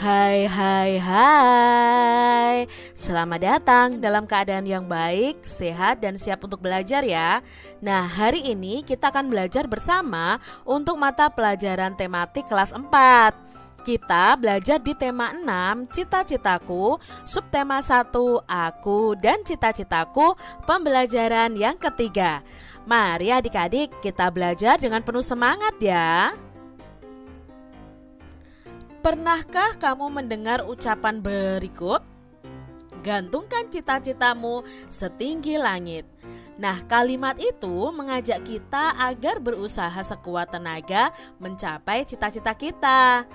Hai hai hai. Selamat datang dalam keadaan yang baik, sehat dan siap untuk belajar ya. Nah, hari ini kita akan belajar bersama untuk mata pelajaran tematik kelas 4. Kita belajar di tema 6, cita-citaku, subtema 1, aku dan cita-citaku, pembelajaran yang ketiga. Mari adik-adik kita belajar dengan penuh semangat ya. Pernahkah kamu mendengar ucapan berikut? Gantungkan cita-citamu setinggi langit. Nah, kalimat itu mengajak kita agar berusaha sekuat tenaga mencapai cita-cita kita.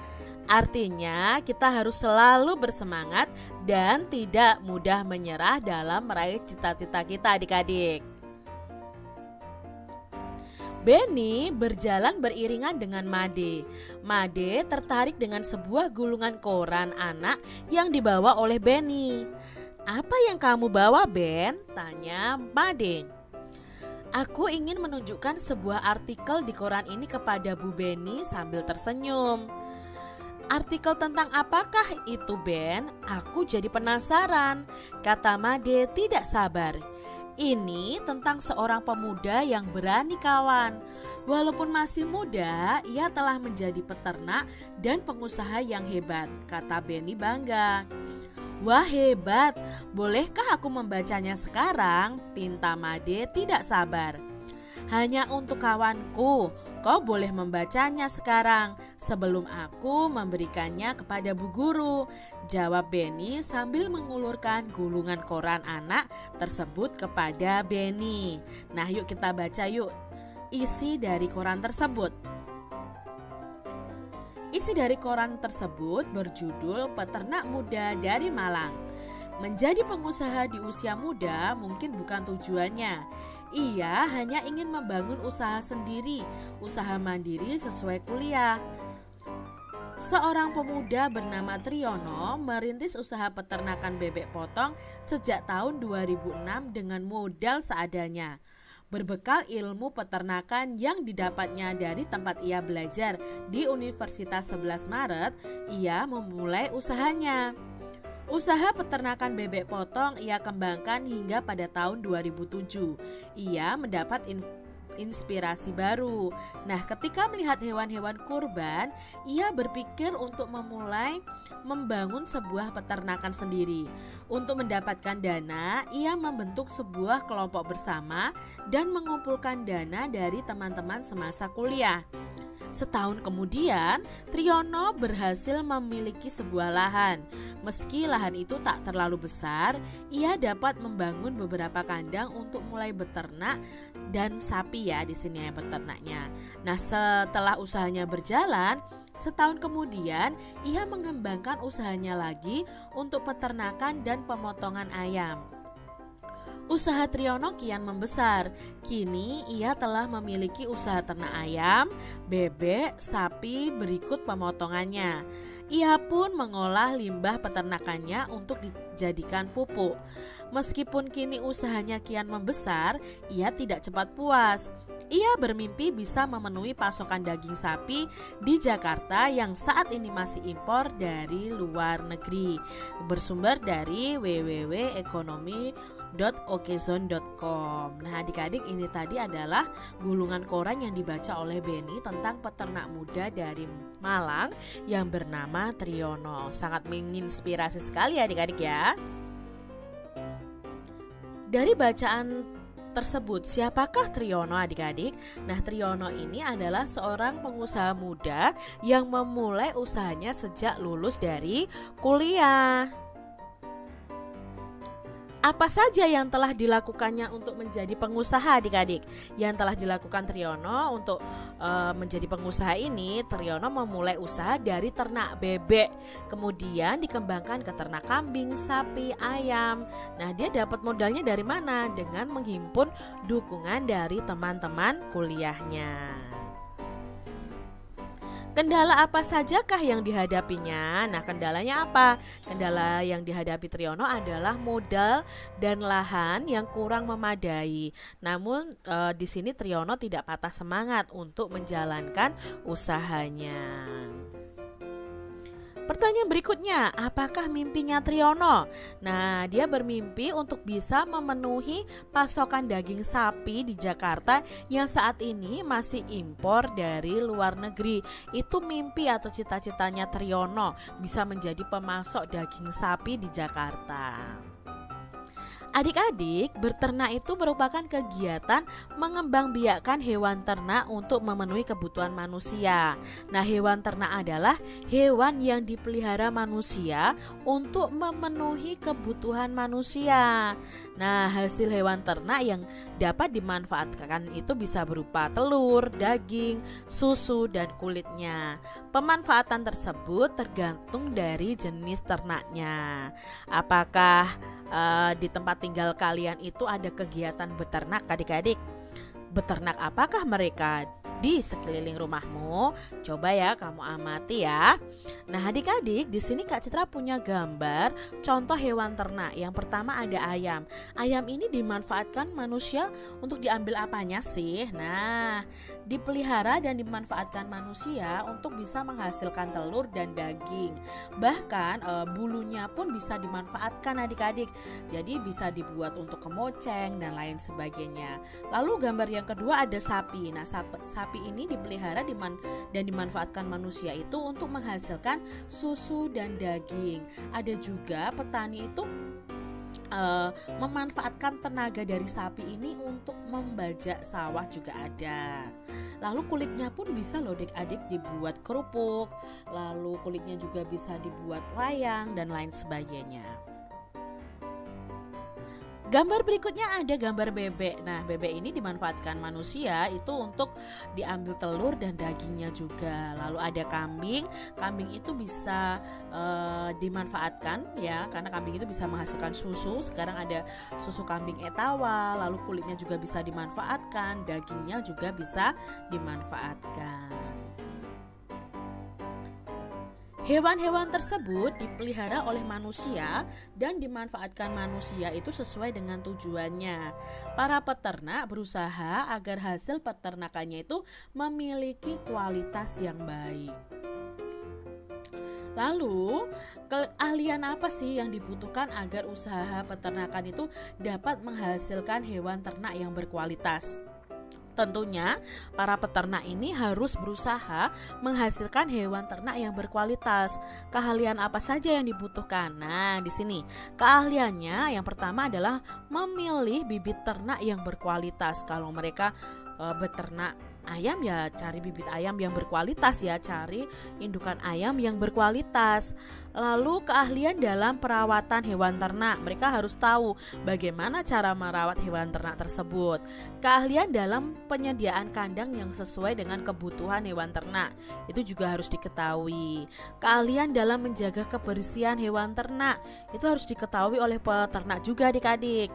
Artinya, kita harus selalu bersemangat dan tidak mudah menyerah dalam meraih cita-cita kita, adik-adik. Benny berjalan beriringan dengan Made. Made tertarik dengan sebuah gulungan koran anak yang dibawa oleh Benny. "Apa yang kamu bawa, Ben?" tanya Made. "Aku ingin menunjukkan sebuah artikel di koran ini kepada Bu Benny," sambil tersenyum. "Artikel tentang apakah itu, Ben? Aku jadi penasaran," kata Made tidak sabar. "Ini tentang seorang pemuda yang berani, kawan. Walaupun masih muda, ia telah menjadi peternak dan pengusaha yang hebat," kata Benny bangga. "Wah, hebat. Bolehkah aku membacanya sekarang?" pinta Made tidak sabar. "Hanya untuk kawanku. Kau boleh membacanya sekarang sebelum aku memberikannya kepada Bu Guru," jawab Benny sambil mengulurkan gulungan koran anak tersebut kepada Benny. Nah, yuk kita baca yuk isi dari koran tersebut. Isi dari koran tersebut berjudul "Peternak Muda dari Malang." Menjadi pengusaha di usia muda mungkin bukan tujuannya. Ia hanya ingin membangun usaha sendiri, usaha mandiri sesuai kuliah. Seorang pemuda bernama Triyono merintis usaha peternakan bebek potong sejak tahun 2006 dengan modal seadanya. Berbekal ilmu peternakan yang didapatnya dari tempat ia belajar di Universitas 11 Maret, ia memulai usahanya. Usaha peternakan bebek potong ia kembangkan hingga pada tahun 2007. Ia mendapat inspirasi baru. Nah, ketika melihat hewan-hewan kurban, ia berpikir untuk memulai membangun sebuah peternakan sendiri. Untuk mendapatkan dana, ia membentuk sebuah kelompok bersama dan mengumpulkan dana dari teman-teman semasa kuliah. Setahun kemudian, Triyono berhasil memiliki sebuah lahan. Meski lahan itu tak terlalu besar, ia dapat membangun beberapa kandang untuk mulai beternak dan sapi ya di sini ya beternaknya. Nah, setelah usahanya berjalan, setahun kemudian ia mengembangkan usahanya lagi untuk peternakan dan pemotongan ayam. Usaha Triyono kian membesar. Kini ia telah memiliki usaha ternak ayam, bebek, sapi berikut pemotongannya. Ia pun mengolah limbah peternakannya untuk dijadikan pupuk. Meskipun kini usahanya kian membesar, ia tidak cepat puas. Ia bermimpi bisa memenuhi pasokan daging sapi di Jakarta yang saat ini masih impor dari luar negeri. Bersumber dari www.ekonomi.okezone.com. Nah, adik-adik, ini tadi adalah gulungan koran yang dibaca oleh Benny tentang peternak muda dari Malang yang bernama Triyono. Sangat menginspirasi sekali adik-adik ya. Dari bacaan tersebut, siapakah Triyono adik-adik? Nah, Triyono ini adalah seorang pengusaha muda yang memulai usahanya sejak lulus dari kuliah. Apa saja yang telah dilakukannya untuk menjadi pengusaha adik-adik? Yang telah dilakukan Triyono untuk menjadi pengusaha ini, Triyono memulai usaha dari ternak bebek, kemudian dikembangkan ke ternak kambing, sapi, ayam. Nah, dia dapat modalnya dari mana? Dengan menghimpun dukungan dari teman-teman kuliahnya. Kendala apa sajakah yang dihadapinya? Nah, kendalanya apa? Kendala yang dihadapi Triyono adalah modal dan lahan yang kurang memadai. Namun di sini Triyono tidak patah semangat untuk menjalankan usahanya. Pertanyaan berikutnya, apakah mimpinya Triono? Nah, dia bermimpi untuk bisa memenuhi pasokan daging sapi di Jakarta yang saat ini masih impor dari luar negeri. Itu mimpi atau cita-citanya Triono, bisa menjadi pemasok daging sapi di Jakarta. Adik-adik, beternak itu merupakan kegiatan mengembangbiakkan hewan ternak untuk memenuhi kebutuhan manusia. Nah, hewan ternak adalah hewan yang dipelihara manusia untuk memenuhi kebutuhan manusia. Nah, hasil hewan ternak yang dapat dimanfaatkan itu bisa berupa telur, daging, susu, dan kulitnya. Pemanfaatan tersebut tergantung dari jenis ternaknya. Apakah di tempat tinggal kalian itu ada kegiatan beternak adik-adik? Beternak apakah mereka di sekeliling rumahmu? Coba ya kamu amati ya. Nah, adik-adik, di sini Kak Citra punya gambar contoh hewan ternak. Yang pertama ada ayam. Ayam ini dimanfaatkan manusia untuk diambil apanya sih? Nah, dipelihara dan dimanfaatkan manusia untuk bisa menghasilkan telur dan daging. Bahkan bulunya pun bisa dimanfaatkan adik-adik. Jadi bisa dibuat untuk kemoceng dan lain sebagainya. Lalu gambar yang kedua ada sapi. Nah, sapi ini dipelihara dan dimanfaatkan manusia itu untuk menghasilkan susu dan daging. Ada juga petani itu memanfaatkan tenaga dari sapi ini untuk membajak sawah juga ada. Lalu kulitnya pun bisa loh adik-adik dibuat kerupuk. Lalu kulitnya juga bisa dibuat wayang dan lain sebagainya. Gambar berikutnya ada gambar bebek. Nah, bebek ini dimanfaatkan manusia itu untuk diambil telur dan dagingnya juga. Lalu ada kambing. Kambing itu bisa dimanfaatkan ya, karena kambing itu bisa menghasilkan susu. Sekarang ada susu kambing etawa. Lalu kulitnya juga bisa dimanfaatkan, dagingnya juga bisa dimanfaatkan. Hewan-hewan tersebut dipelihara oleh manusia dan dimanfaatkan manusia itu sesuai dengan tujuannya. Para peternak berusaha agar hasil peternakannya itu memiliki kualitas yang baik. Lalu, keahlian apa sih yang dibutuhkan agar usaha peternakan itu dapat menghasilkan hewan ternak yang berkualitas? Tentunya para peternak ini harus berusaha menghasilkan hewan ternak yang berkualitas. Keahlian apa saja yang dibutuhkan? Nah, di sini keahliannya yang pertama adalah memilih bibit ternak yang berkualitas. Kalau mereka beternak ayam ya cari bibit ayam yang berkualitas ya, cari indukan ayam yang berkualitas. Lalu keahlian dalam perawatan hewan ternak, mereka harus tahu bagaimana cara merawat hewan ternak tersebut. Keahlian dalam penyediaan kandang yang sesuai dengan kebutuhan hewan ternak, itu juga harus diketahui. Keahlian dalam menjaga kebersihan hewan ternak, itu harus diketahui oleh peternak juga adik-adik.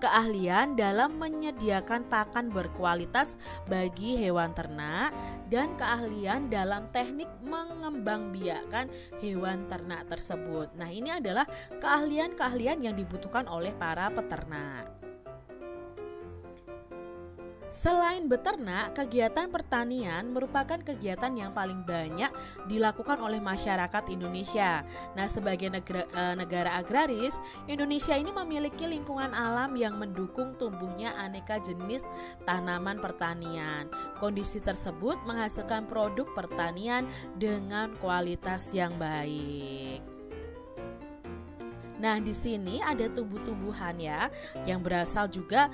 Keahlian dalam menyediakan pakan berkualitas bagi hewan ternak, dan keahlian dalam teknik mengembangbiakkan hewan ternak tersebut. Nah, ini adalah keahlian-keahlian yang dibutuhkan oleh para peternak. Selain beternak, kegiatan pertanian merupakan kegiatan yang paling banyak dilakukan oleh masyarakat Indonesia. Nah, sebagai negara agraris, Indonesia ini memiliki lingkungan alam yang mendukung tumbuhnya aneka jenis tanaman pertanian. Kondisi tersebut menghasilkan produk pertanian dengan kualitas yang baik. Nah, di sini ada tumbuh-tumbuhan ya yang berasal juga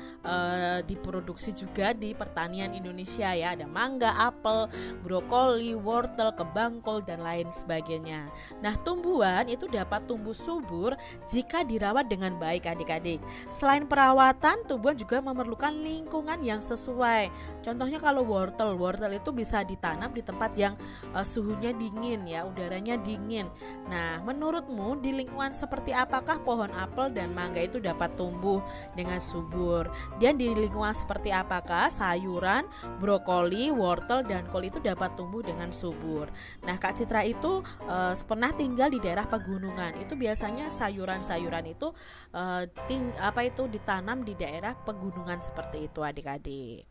diproduksi juga di pertanian Indonesia ya. Ada mangga, apel, brokoli, wortel, kebangkol dan lain sebagainya. Nah, tumbuhan itu dapat tumbuh subur jika dirawat dengan baik adik-adik. Selain perawatan, tumbuhan juga memerlukan lingkungan yang sesuai. Contohnya kalau wortel itu bisa ditanam di tempat yang suhunya dingin ya, udaranya dingin. Nah, menurutmu di lingkungan seperti apakah pohon apel dan mangga itu dapat tumbuh dengan subur? Dan di lingkungan seperti apakah sayuran, brokoli, wortel, dan kol itu dapat tumbuh dengan subur? Nah, Kak Citra itu pernah tinggal di daerah pegunungan. Itu biasanya sayuran-sayuran itu ditanam di daerah pegunungan seperti itu adik-adik.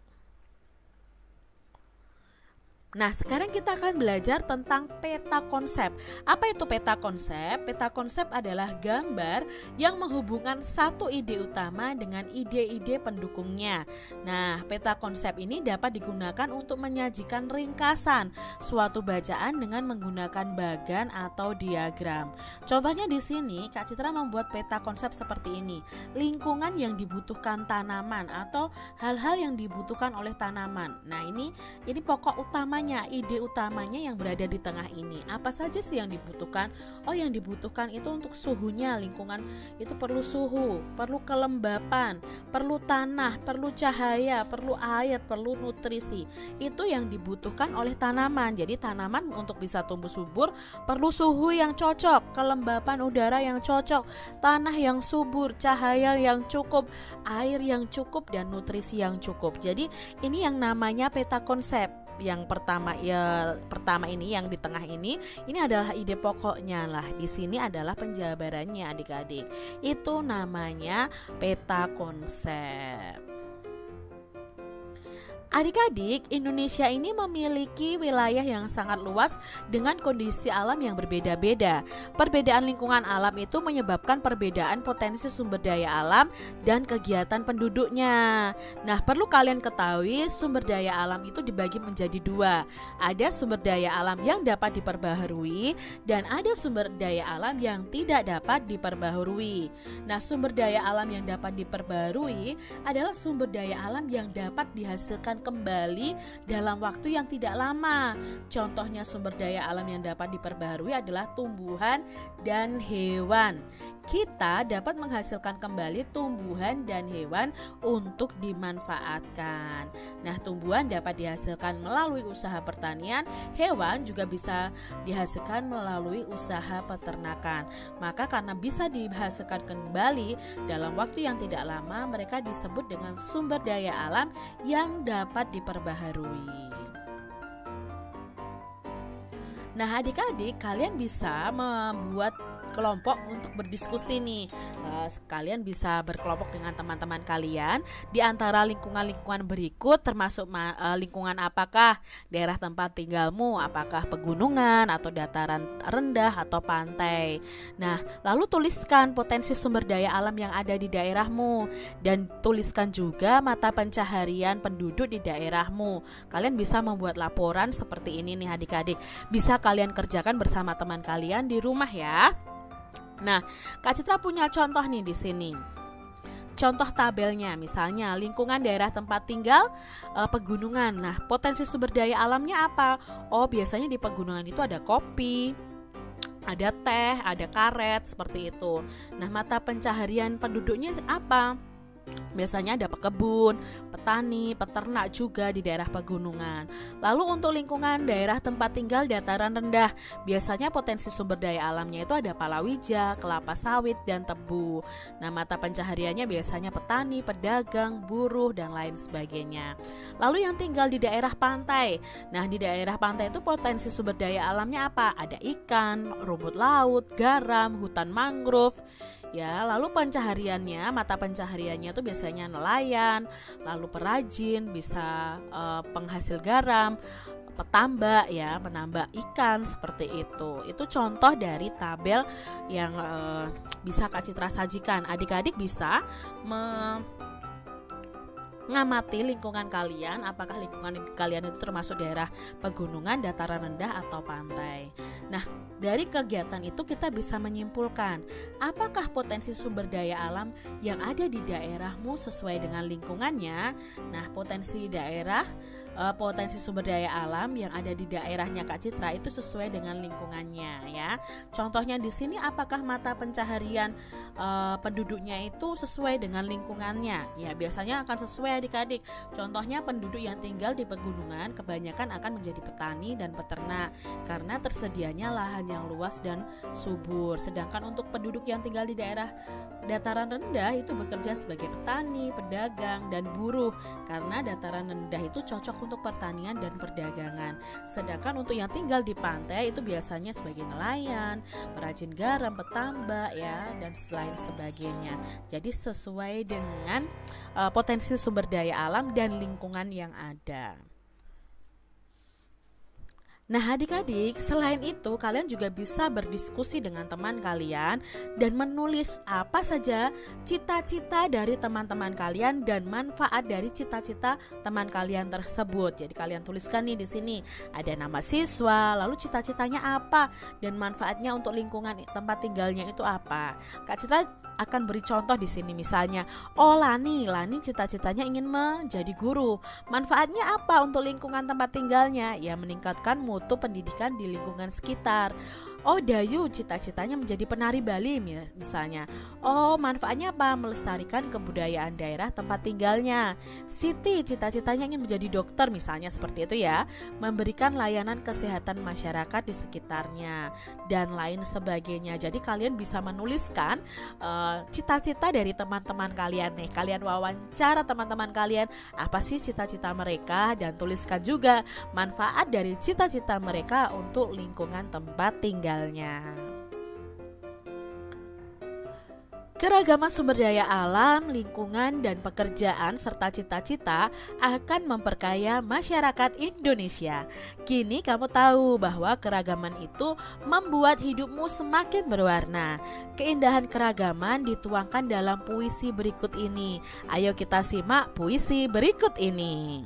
Nah, sekarang kita akan belajar tentang peta konsep. Apa itu peta konsep? Peta konsep adalah gambar yang menghubungkan satu ide utama dengan ide-ide pendukungnya. Nah, peta konsep ini dapat digunakan untuk menyajikan ringkasan suatu bacaan dengan menggunakan bagan atau diagram. Contohnya di sini, Kak Citra membuat peta konsep seperti ini. Lingkungan yang dibutuhkan tanaman atau hal-hal yang dibutuhkan oleh tanaman. Nah, ini pokok utama, ide utamanya yang berada di tengah ini. Apa saja sih yang dibutuhkan? Oh, yang dibutuhkan itu untuk suhunya, lingkungan itu perlu suhu, perlu kelembapan, perlu tanah, perlu cahaya, perlu air, perlu nutrisi. Itu yang dibutuhkan oleh tanaman. Jadi tanaman untuk bisa tumbuh subur perlu suhu yang cocok, kelembapan udara yang cocok, tanah yang subur, cahaya yang cukup, air yang cukup, dan nutrisi yang cukup. Jadi ini yang namanya peta konsep. Yang pertama ini yang di tengah ini adalah ide pokoknya lah. Di sini adalah penjabarannya adik-adik. Itu namanya peta konsep. Adik-adik, Indonesia ini memiliki wilayah yang sangat luas dengan kondisi alam yang berbeda-beda. Perbedaan lingkungan alam itu menyebabkan perbedaan potensi sumber daya alam dan kegiatan penduduknya. Nah, perlu kalian ketahui sumber daya alam itu dibagi menjadi dua. Ada sumber daya alam yang dapat diperbaharui dan ada sumber daya alam yang tidak dapat diperbaharui. Nah, sumber daya alam yang dapat diperbaharui adalah sumber daya alam yang dapat dihasilkan kembali dalam waktu yang tidak lama. Contohnya sumber daya alam yang dapat diperbaharui adalah tumbuhan dan hewan. Kita dapat menghasilkan kembali tumbuhan dan hewan untuk dimanfaatkan. Nah, tumbuhan dapat dihasilkan melalui usaha pertanian, hewan juga bisa dihasilkan melalui usaha peternakan. Maka karena bisa dihasilkan kembali dalam waktu yang tidak lama, mereka disebut dengan sumber daya alam yang dapat diperbaharui. Nah, adik-adik, kalian bisa membuat kelompok untuk berdiskusi nih. Kalian bisa berkelompok dengan teman-teman kalian di antara lingkungan-lingkungan berikut, termasuk lingkungan apakah daerah tempat tinggalmu, apakah pegunungan atau dataran rendah atau pantai. Nah, lalu tuliskan potensi sumber daya alam yang ada di daerahmu dan tuliskan juga mata pencaharian penduduk di daerahmu. Kalian bisa membuat laporan seperti ini nih adik-adik. Bisa kalian kerjakan bersama teman kalian di rumah ya. Nah, Kak Citra punya contoh nih di sini. Contoh tabelnya, misalnya lingkungan daerah tempat tinggal pegunungan. Nah, potensi sumber daya alamnya apa? Oh, biasanya di pegunungan itu ada kopi, ada teh, ada karet, seperti itu. Nah, mata pencaharian penduduknya apa? Biasanya ada pekebun, petani, peternak juga di daerah pegunungan. Lalu untuk lingkungan daerah tempat tinggal dataran rendah, biasanya potensi sumber daya alamnya itu ada palawija, kelapa sawit, dan tebu. Nah, mata pencahariannya biasanya petani, pedagang, buruh, dan lain sebagainya. Lalu yang tinggal di daerah pantai. Nah, di daerah pantai itu potensi sumber daya alamnya apa? Ada ikan, rumput laut, garam, hutan mangrove. Ya, lalu pencahariannya, mata pencahariannya itu biasanya nelayan, lalu perajin, bisa penghasil garam, petambak ya, menambak ikan, seperti itu. Itu contoh dari tabel yang bisa Kak Citra sajikan. Adik-adik bisa mengamati lingkungan kalian, apakah lingkungan kalian itu termasuk daerah pegunungan, dataran rendah, atau pantai. Nah, dari kegiatan itu kita bisa menyimpulkan apakah potensi sumber daya alam yang ada di daerahmu sesuai dengan lingkungannya. Nah, potensi sumber daya alam yang ada di daerahnya Kak Citra itu sesuai dengan lingkungannya ya. Contohnya di sini, apakah mata pencaharian penduduknya itu sesuai dengan lingkungannya? Ya, biasanya akan sesuai adik-adik. Contohnya penduduk yang tinggal di pegunungan kebanyakan akan menjadi petani dan peternak karena tersedianya lahan yang luas dan subur. Sedangkan untuk penduduk yang tinggal di daerah dataran rendah itu bekerja sebagai petani, pedagang, dan buruh karena dataran rendah itu cocok untuk pertanian dan perdagangan. Sedangkan untuk yang tinggal di pantai itu biasanya sebagai nelayan, perajin garam, petambak ya, dan lain sebagainya. Jadi sesuai dengan potensi sumber daya alam dan lingkungan yang ada. Nah adik-adik, selain itu kalian juga bisa berdiskusi dengan teman kalian dan menulis apa saja cita-cita dari teman-teman kalian dan manfaat dari cita-cita teman kalian tersebut. Jadi kalian tuliskan nih di sini ada nama siswa, lalu cita-citanya apa dan manfaatnya untuk lingkungan tempat tinggalnya itu apa. Kak Citra akan beri contoh di sini misalnya, Lani cita-citanya ingin menjadi guru. Manfaatnya apa untuk lingkungan tempat tinggalnya? Ya meningkatkan mutu pendidikan di lingkungan sekitar. Dayu cita-citanya menjadi penari Bali misalnya. Manfaatnya apa? Melestarikan kebudayaan daerah tempat tinggalnya. Siti cita-citanya ingin menjadi dokter misalnya, seperti itu ya. Memberikan layanan kesehatan masyarakat di sekitarnya dan lain sebagainya. Jadi kalian bisa menuliskan cita-cita dari teman-teman kalian nih. Kalian wawancara teman-teman kalian, apa sih cita-cita mereka, dan tuliskan juga manfaat dari cita-cita mereka untuk lingkungan tempat tinggal. Keragaman sumber daya alam, lingkungan, dan pekerjaan serta cita-cita akan memperkaya masyarakat Indonesia. Kini kamu tahu bahwa keragaman itu membuat hidupmu semakin berwarna. Keindahan keragaman dituangkan dalam puisi berikut ini. Ayo kita simak puisi berikut ini.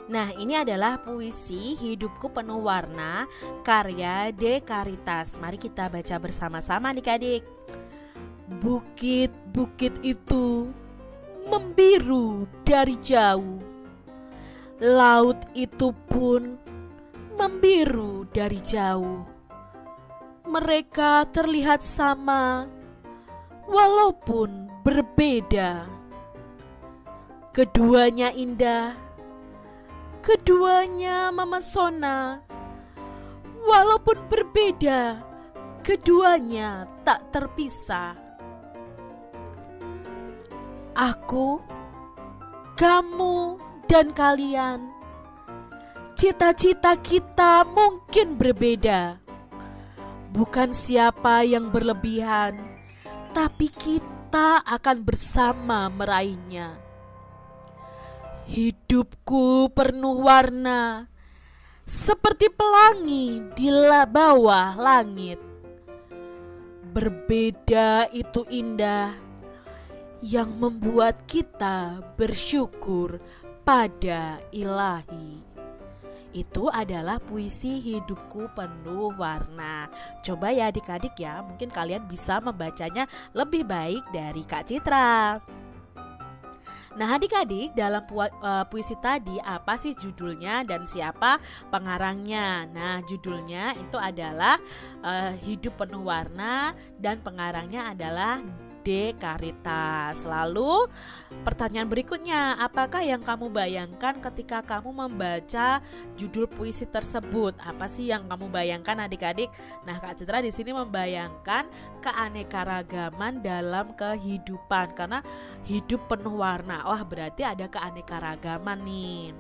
Nah, ini adalah puisi Hidupku Penuh Warna karya De Caritas. Mari kita baca bersama-sama adik-adik. Bukit-bukit itu membiru dari jauh. Laut itu pun membiru dari jauh. Mereka terlihat sama walaupun berbeda. Keduanya indah. Keduanya memesona, walaupun berbeda, keduanya tak terpisah. Aku, kamu, dan kalian, cita-cita kita mungkin berbeda. Bukan siapa yang berlebihan, tapi kita akan bersama meraihnya. Hidupku penuh warna, seperti pelangi di bawah langit. Berbeda itu indah, yang membuat kita bersyukur pada Ilahi. Itu adalah puisi Hidupku Penuh Warna. Coba ya adik-adik ya, mungkin kalian bisa membacanya lebih baik dari Kak Citra. Nah adik-adik, dalam puisi tadi apa sih judulnya dan siapa pengarangnya? Nah judulnya itu adalah Hidup Penuh Warna dan pengarangnya adalah De Caritas. Lalu pertanyaan berikutnya, apakah yang kamu bayangkan ketika kamu membaca judul puisi tersebut? Apa sih yang kamu bayangkan adik-adik? Nah Kak Citra di sini membayangkan keanekaragaman dalam kehidupan, karena hidup penuh warna. Wah berarti ada keanekaragaman nih.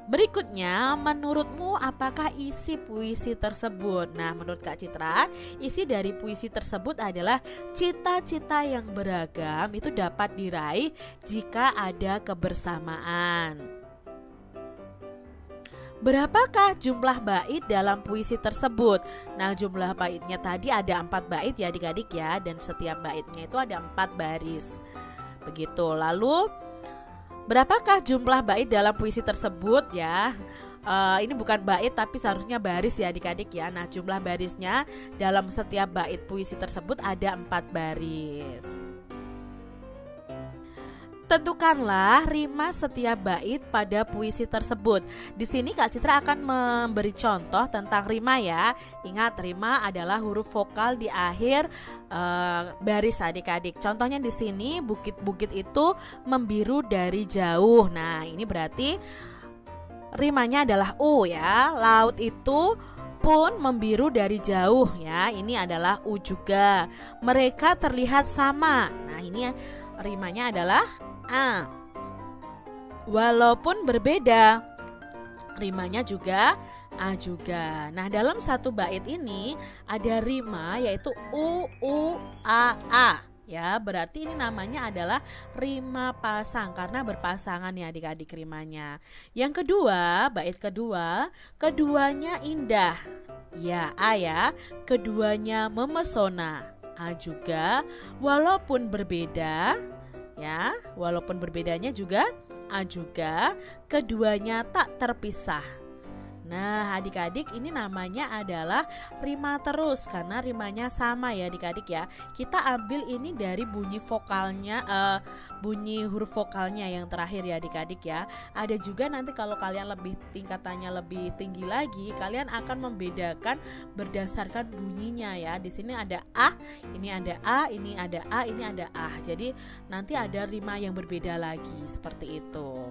Berikutnya, menurutmu apakah isi puisi tersebut? Nah, menurut Kak Citra, isi dari puisi tersebut adalah cita-cita yang beragam itu dapat diraih jika ada kebersamaan. Berapakah jumlah bait dalam puisi tersebut? Nah, jumlah baitnya tadi ada 4 bait ya adik-adik ya, dan setiap baitnya itu ada 4 baris. Begitu. Lalu berapakah jumlah bait dalam puisi tersebut ya? Ini bukan bait tapi seharusnya baris ya adik-adik ya. Nah jumlah barisnya dalam setiap bait puisi tersebut ada 4 baris. Tentukanlah rima setiap bait pada puisi tersebut. Di sini Kak Citra akan memberi contoh tentang rima ya. Ingat, rima adalah huruf vokal di akhir baris adik-adik. Contohnya di sini, bukit-bukit itu membiru dari jauh. Nah, ini berarti rimanya adalah U ya. Laut itu pun membiru dari jauh ya. Ini adalah U juga. Mereka terlihat sama. Nah, ini rimanya adalah A. Walaupun berbeda, rimanya juga A juga. Nah, dalam satu bait ini ada rima yaitu U, A ya, berarti ini namanya adalah rima pasang karena berpasangan ya adik-adik rimanya. Yang kedua, bait kedua, keduanya indah. Ya, A ya, keduanya memesona. A juga, walaupun berbeda, ya, walaupun berbedanya juga A juga, keduanya tak terpisah. Nah, adik-adik, ini namanya adalah rima terus karena rimanya sama ya adik-adik ya. Kita ambil ini dari bunyi vokalnya, bunyi huruf vokalnya yang terakhir ya adik-adik ya. Ada juga nanti kalau kalian lebih tingkatannya lebih tinggi lagi, kalian akan membedakan berdasarkan bunyinya ya. Di sini ada A, ini ada A, ini ada A, ini ada A. Jadi nanti ada rima yang berbeda lagi seperti itu.